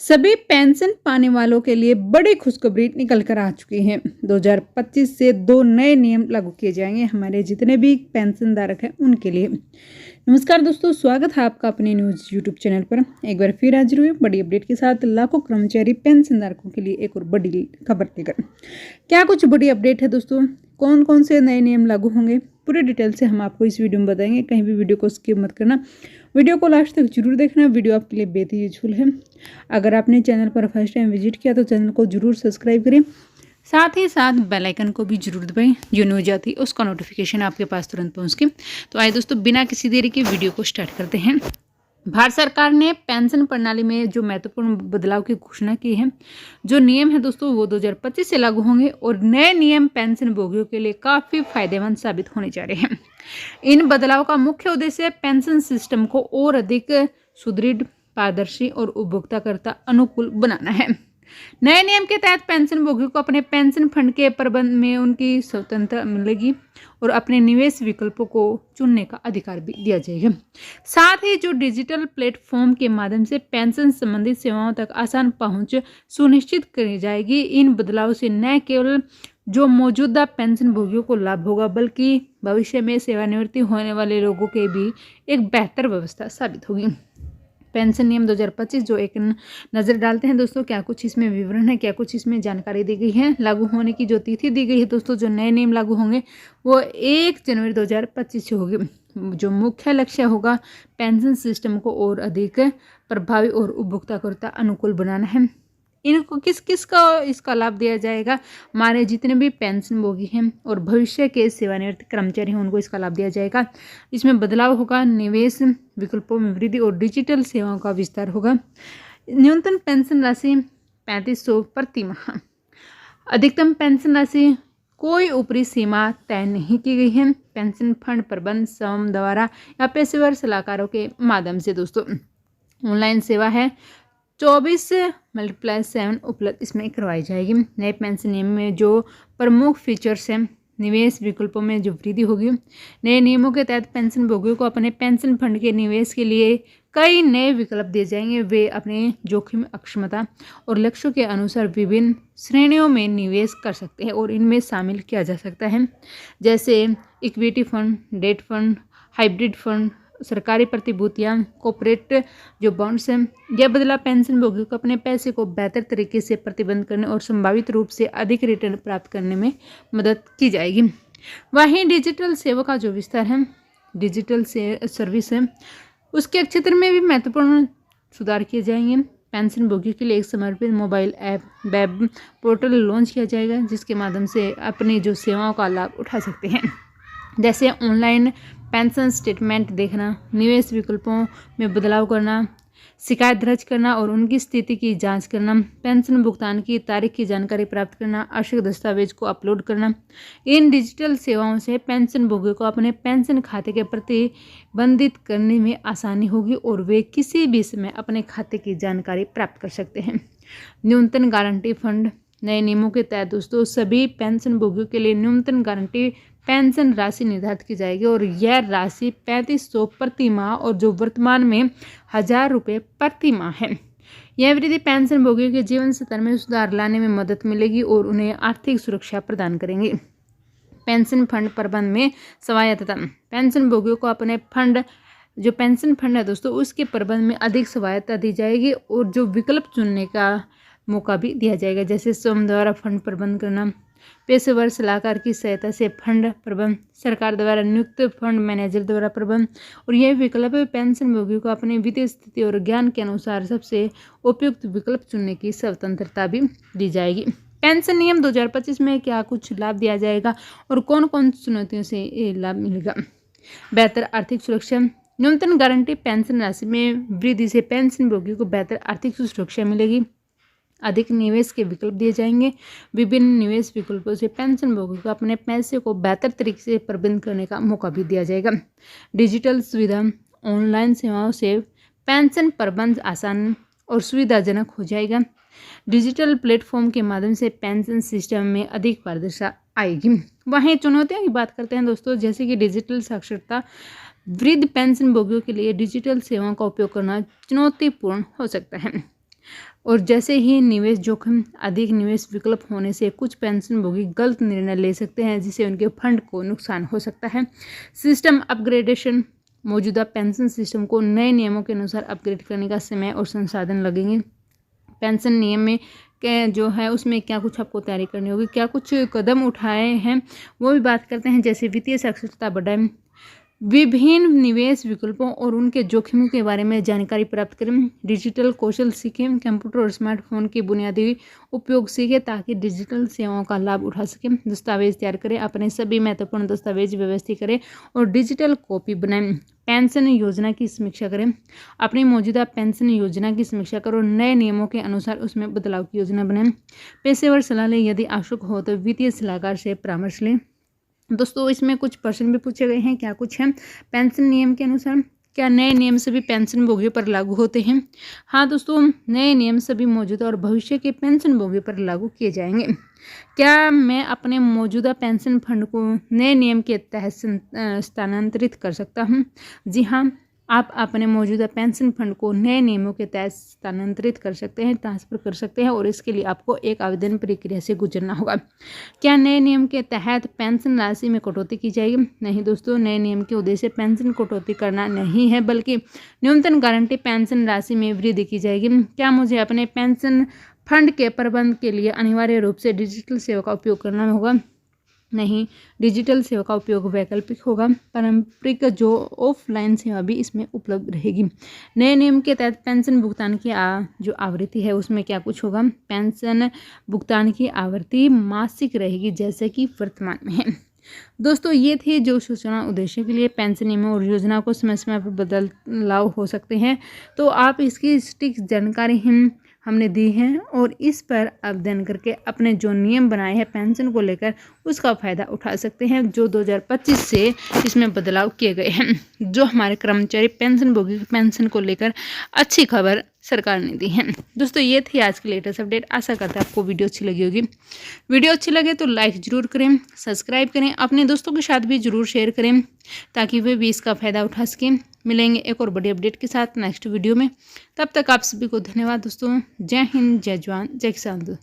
सभी पेंशन पाने वालों के लिए बड़ी खुशखबरी निकल कर आ चुकी है। 2025 से 2 नए नियम लागू किए जाएंगे हमारे जितने भी पेंशन धारक हैं उनके लिए। नमस्कार दोस्तों, स्वागत है आपका अपने न्यूज़ यूट्यूब चैनल पर। एक बार फिर हाजिर हुए बड़ी अपडेट के साथ लाखों कर्मचारी पेंशन धारकों के लिए एक और बड़ी खबर लेकर। क्या कुछ बड़ी अपडेट है दोस्तों, कौन कौन से नए नियम लागू होंगे, पूरी डिटेल से हम आपको इस वीडियो में बताएंगे। कहीं भी वीडियो को स्किप मत करना, वीडियो को लास्ट तक जरूर देखना। वीडियो आपके लिए बेहद यूजफुल है। अगर आपने चैनल पर फर्स्ट टाइम विजिट किया तो चैनल को जरूर सब्सक्राइब करें, साथ ही साथ बेल आइकन को भी जरूर दबाएं। जो न्यूज आती है उसका नोटिफिकेशन आपके पास तुरंत पहुंच के। तो आइए दोस्तों, बिना किसी देरी के वीडियो को स्टार्ट करते हैं। भारत सरकार ने पेंशन प्रणाली में जो महत्वपूर्ण बदलाव की घोषणा की है, जो नियम है दोस्तों वो 2025 से लागू होंगे और नए नियम पेंशन भोगियों के लिए काफ़ी फायदेमंद साबित होने जा रहे हैं। इन बदलाव का मुख्य उद्देश्य पेंशन सिस्टम को और अधिक सुदृढ़, पारदर्शी और उपभोक्ताकर्ता अनुकूल बनाना है। नए नियम के तहत पेंशन भोगियों को अपने पेंशन फंड के प्रबंधन में उनकी स्वतंत्रता मिलेगी और अपने निवेश विकल्पों को चुनने का अधिकार भी दिया जाएगा। साथ ही जो डिजिटल प्लेटफॉर्म के माध्यम से पेंशन संबंधित सेवाओं तक आसान पहुंच सुनिश्चित करी जाएगी। इन बदलाव से न केवल जो मौजूदा पेंशन भोगियों को लाभ होगा, बल्कि भविष्य में सेवानिवृत्ति होने वाले लोगों के भी एक बेहतर व्यवस्था साबित होगी। पेंशन नियम 2025 जो एक नज़र डालते हैं दोस्तों, क्या कुछ इसमें विवरण है, क्या कुछ इसमें जानकारी दी गई है। लागू होने की जो तिथि दी गई है दोस्तों, जो नए नियम लागू होंगे वो 1 जनवरी 2025 से होगी। जो मुख्य लक्ष्य होगा पेंशन सिस्टम को और अधिक प्रभावी और उपभोक्ताकर्ता अनुकूल बनाना है। इनको किस किस का इसका लाभ दिया जाएगा, हमारे जितने भी पेंशन भोगी हैं और भविष्य के सेवानिवृत्त कर्मचारी हैं उनको इसका लाभ दिया जाएगा। इसमें बदलाव होगा, निवेश विकल्पों में वृद्धि और डिजिटल सेवाओं का विस्तार होगा। न्यूनतम पेंशन राशि 3500 प्रति माह। अधिकतम पेंशन राशि कोई ऊपरी सीमा तय नहीं की गई है। पेंशन फंड प्रबंध स्वयं द्वारा या पेशेवर सलाहकारों के माध्यम से दोस्तों ऑनलाइन सेवा है 24/7 उपलब्ध इसमें करवाई जाएगी। नए पेंशन नियम में जो प्रमुख फीचर्स हैं, निवेश विकल्पों में जो वृद्धि होगी। नए नियमों के तहत पेंशन भोगियों को अपने पेंशन फंड के निवेश के लिए कई नए विकल्प दिए जाएंगे। वे अपने जोखिम अक्षमता और लक्ष्यों के अनुसार विभिन्न श्रेणियों में निवेश कर सकते हैं और इनमें शामिल किया जा सकता है, जैसे equity fund, debt fund, hybrid fund, सरकारी प्रतिभूतियां, कॉर्पोरेट जो बॉन्ड्स हैं। यह बदलाव पेंशन भोगियों को अपने पैसे को बेहतर तरीके से प्रबंधन करने और संभावित रूप से अधिक रिटर्न प्राप्त करने में मदद की जाएगी। वहीं डिजिटल सेवा का जो विस्तार है, डिजिटल सर्विस है, उसके क्षेत्र में भी महत्वपूर्ण सुधार किए जाएंगे। पेंशन भोगियों के लिए एक समर्पित mobile app, web portal launch किया जाएगा, जिसके माध्यम से अपनी जो सेवाओं का लाभ उठा सकते हैं, जैसे ऑनलाइन पेंशन स्टेटमेंट देखना, निवेश विकल्पों में बदलाव करना, शिकायत दर्ज करना और उनकी स्थिति की जांच करना, पेंशन भुगतान की तारीख की जानकारी प्राप्त करना, आवश्यक दस्तावेज को अपलोड करना। इन डिजिटल सेवाओं से पेंशन भोगियों को अपने पेंशन खाते के प्रबंधित करने में आसानी होगी और वे किसी भी समय अपने खाते की जानकारी प्राप्त कर सकते हैं। न्यूनतम गारंटी फंड। नए नियमों के तहत दोस्तों सभी पेंशन भोगियों के लिए न्यूनतम गारंटी पेंशन राशि निर्धारित की जाएगी और यह राशि 3500 प्रति माह और जो वर्तमान में 1000 रुपये प्रति माह है। यह वृद्धि पेंशन भोगियों के जीवन स्तर में सुधार लाने में मदद मिलेगी और उन्हें आर्थिक सुरक्षा प्रदान करेंगी। पेंशन फंड प्रबंधन में स्वायत्तता। पेंशन भोगियों को अपने फंड जो पेंशन फंड है दोस्तों उसके प्रबंधन में अधिक स्वायत्तता दी जाएगी और जो विकल्प चुनने का मौका भी दिया जाएगा, जैसे स्वयं द्वारा फंड प्रबंध करना, पेशेवर सलाहकार की सहायता से फंड प्रबंध, सरकार द्वारा नियुक्त फंड मैनेजर द्वारा प्रबंध। और यह विकल्प पेंशन भोगियों को अपनी वित्तीय स्थिति और ज्ञान के अनुसार सबसे उपयुक्त विकल्प चुनने की स्वतंत्रता भी दी जाएगी। पेंशन नियम 2025 में क्या कुछ लाभ दिया जाएगा और कौन कौन चुनौतियों से ये लाभ मिलेगा। बेहतर आर्थिक सुरक्षा। न्यूनतम गारंटी पेंशन राशि में वृद्धि से पेंशन भोगियों को बेहतर आर्थिक सुरक्षा मिलेगी। अधिक निवेश के विकल्प दिए जाएंगे। विभिन्न निवेश विकल्पों से पेंशन भोगियों को अपने पैसे को बेहतर तरीके से प्रबंध करने का मौका भी दिया जाएगा। डिजिटल सुविधा। ऑनलाइन सेवाओं से पेंशन प्रबंध आसान और सुविधाजनक हो जाएगा। डिजिटल प्लेटफॉर्म के माध्यम से पेंशन सिस्टम में अधिक पारदर्शिता आएगी। वहीं चुनौतियों की बात करते हैं दोस्तों, जैसे कि डिजिटल साक्षरता। वृद्ध पेंशन भोगियों के लिए डिजिटल सेवाओं का उपयोग करना चुनौतीपूर्ण हो सकता है। और जैसे ही निवेश जोखिम अधिक निवेश विकल्प होने से कुछ पेंशनभोगी गलत निर्णय ले सकते हैं, जिससे उनके फंड को नुकसान हो सकता है। सिस्टम अपग्रेडेशन, मौजूदा पेंशन सिस्टम को नए नियमों के अनुसार अपग्रेड करने का समय और संसाधन लगेंगे। पेंशन नियम में के जो है उसमें क्या कुछ आपको तैयारी करनी होगी, क्या कुछ कदम उठाए हैं वो भी बात करते हैं। जैसे वित्तीय साक्षरता बढ़ाएं, विभिन्न निवेश विकल्पों और उनके जोखिमों के बारे में जानकारी प्राप्त करें, डिजिटल कौशल सीखें, कंप्यूटर और स्मार्टफोन के बुनियादी उपयोग सीखें ताकि डिजिटल सेवाओं का लाभ उठा सकें। दस्तावेज तैयार करें, अपने सभी महत्वपूर्ण दस्तावेज व्यवस्थित करें और डिजिटल कॉपी बनाएं। पेंशन योजना की समीक्षा करें, अपनी मौजूदा पेंशन योजना की समीक्षा करो, नए नियमों के अनुसार उसमें बदलाव की योजना बनाएं। पेशेवर सलाह लें, यदि आवश्यक हो तो वित्तीय सलाहकार से परामर्श लें। दोस्तों इसमें कुछ प्रश्न भी पूछे गए हैं, क्या कुछ है। पेंशन नियम के अनुसार क्या नए नियम सभी पेंशनभोगियों पर लागू होते हैं? हाँ दोस्तों, नए नियम सभी मौजूदा और भविष्य के पेंशनभोगियों पर लागू किए जाएंगे। क्या मैं अपने मौजूदा पेंशन फंड को नए नियम के तहत स्थानांतरित कर सकता हूँ? जी हाँ, आप अपने मौजूदा पेंशन फंड को नए नियमों के तहत स्थानांतरित कर सकते हैं, ट्रांसफर कर सकते हैं, और इसके लिए आपको एक आवेदन प्रक्रिया से गुजरना होगा। क्या नए नियम के तहत पेंशन राशि में कटौती की जाएगी? नहीं दोस्तों, नए नियम के उद्देश्य पेंशन कटौती करना नहीं है, बल्कि न्यूनतम गारंटी पेंशन राशि में वृद्धि की जाएगी। क्या मुझे अपने पेंशन फंड के प्रबंध के लिए अनिवार्य रूप से डिजिटल सेवा का उपयोग करना होगा? नहीं, डिजिटल सेवा का उपयोग वैकल्पिक होगा। पारंपरिक जो ऑफलाइन सेवा भी इसमें उपलब्ध रहेगी। नए नियम के तहत पेंशन भुगतान की जो आवृत्ति है उसमें क्या कुछ होगा। पेंशन भुगतान की आवृत्ति मासिक रहेगी, जैसे कि वर्तमान में है। दोस्तों ये थे जो सूचना उद्देश्य के लिए पेंशन नियमों और योजना को समय समय पर बदलाव हो सकते हैं, तो आप इसकी सटीक जानकारी हमने दी है और इस पर अध्ययन करके अपने जो नियम बनाए हैं पेंशन को लेकर उसका फ़ायदा उठा सकते हैं, जो 2025 से इसमें बदलाव किए गए हैं, जो हमारे कर्मचारी पेंशनभोगी पेंशन को लेकर अच्छी खबर सरकार ने दी है। दोस्तों ये थी आज की लेटेस्ट अपडेट। आशा करते हैं आपको वीडियो अच्छी लगी होगी। वीडियो अच्छी लगे तो लाइक ज़रूर करें, सब्सक्राइब करें, अपने दोस्तों के साथ भी ज़रूर शेयर करें ताकि वे भी इसका फ़ायदा उठा सकें। मिलेंगे एक और बड़ी अपडेट के साथ नेक्स्ट वीडियो में। तब तक आप सभी को धन्यवाद दोस्तों। जय हिंद, जय जवान, जय किसान।